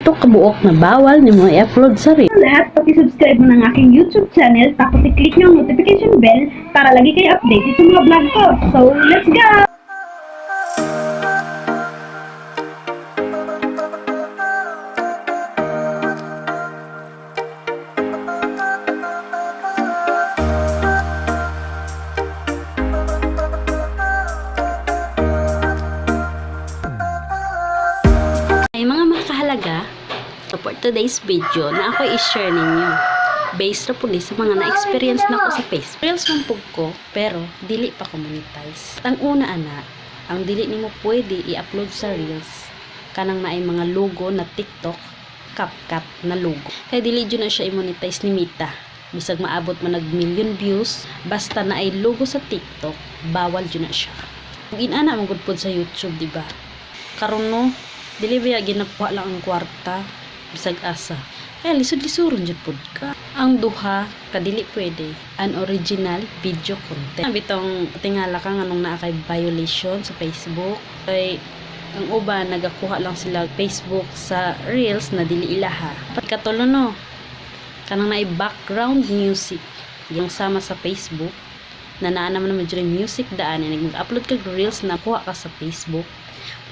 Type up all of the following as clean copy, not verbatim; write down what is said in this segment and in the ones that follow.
Ito kabuok na bawal ni mo i-upload sa reel. Lahat, paki-subscribe mo ng aking YouTube channel, tapos i-click nyo ang notification bell para lagi kayo updated sa mga vlog ko. So, let's go! Ay mga makahalaga, so for today's video na ako i-share ninyo. Based na po sa mga na-experience na ko sa Facebook. Reels man po ko, pero dili pa ko monetize. Ang una ana, ang dili nimo pwede i-upload sa Reels kanang naay mga logo na TikTok, CapCut na logo. Kaya dili dyan na siya i-monetize ni Meta. Bisag maabot man nag-million views, basta naay logo sa TikTok, bawal dyan na siya. Kung inana magud pod sa YouTube, di ba? Karon no, dili ba ginakuha lang ang kwarta bisag asa. Kaya lisod-lisuron jud pod ka. Ang duha kadili pwede an original video content. Bitong tingala ka nganong naa kay violation sa Facebook. Kay ang uban nagakuha lang sila Facebook sa Reels na dili ilaha. Ikatulo no, kanang naay background music yung sama sa Facebook na naa naman medyo music daan nag-upload ka Reels na kuha ka sa Facebook,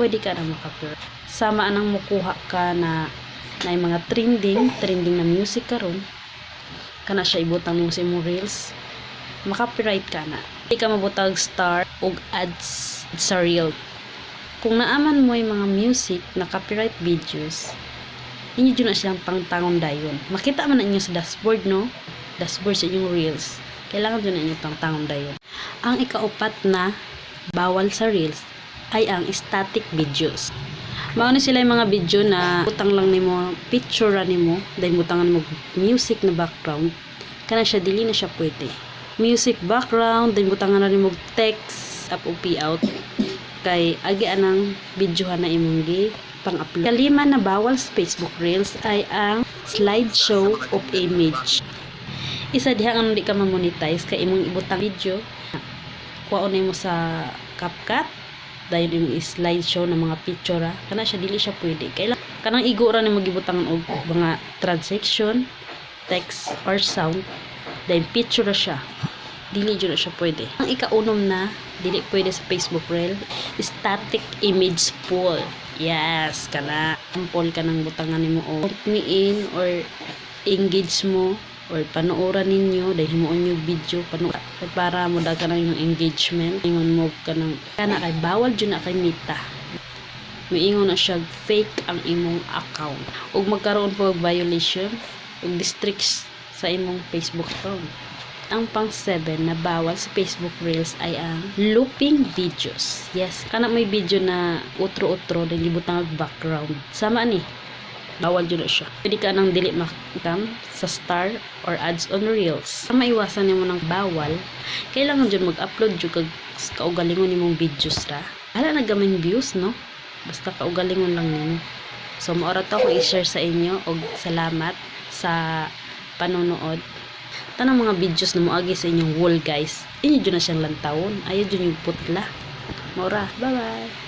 pwede ka na makapir. Sama anang mukuha ka na mga trending na music karon, kana siya ibutang nimo sa imong Reels, maka-copyright ka na. Hindi ka mabutag star og ads sa Reel. Kung naaman mo yung mga music na copyright videos, inyo dyan na silang pangtangon dayon. Makita man na inyo sa dashboard, no? Dashboard sa inyong Reels. Kailangan dyan na inyo pangtangon dayon. Ang ikaupat na bawal sa Reels ay ang static videos. Mao ni sila yung mga video na butang lang nimo picture nimo, dahil butangan mo music na background, kana siya dili na siya pwede. Music background, dahil butangan na nimo text up o out, kay agi anang videohan na imong gi pang-upload. Kalima na bawal sa Facebook Reels ay ang slideshow of image. Isa diha nga di ka ma-monetize kay imong ibutang video, kuha mo sa CapCut, dahil yung slideshow ng mga picture kana siya dili siya pwede. Kailangan kanang igura ni magibutangan og mga transaction, text or sound, dahil picture siya, dili jud siya pwede. Ang ikaunom na dili pwede sa Facebook Reel, static image pool. Yes, kana sample kanang butangan nimo og me in or engage mo or panooran ninyo dahil himuon yung video para mo dagan ang yung engagement. Ingon mo kanang kana kay bawal jud na kay Meta, miingon na siya fake ang imong account ug magkaroon po og violation ug districts sa imong Facebook account. Ang pang 7 na bawal sa Facebook Reels ay ang looping videos. Yes, kana may video na utro-utro dahil gibutang og background, sama ni bawal dyan siya. Pwede ka nang dili makam sa star or ads on Reels. Para maiwasan nimo ng bawal, kailangan dyan mag-upload dyan kag kaugalingon nimong videos ra. Hala nagaming views, no? Basta kaugalingon lang nimo. So maorat ako i-share sa inyo og salamat sa panonood. Tanang mga videos na moagi sa inyong wall, guys, inyo dyan na siyang lantawon. Ayaw dyan yung putla. Maura, bye-bye!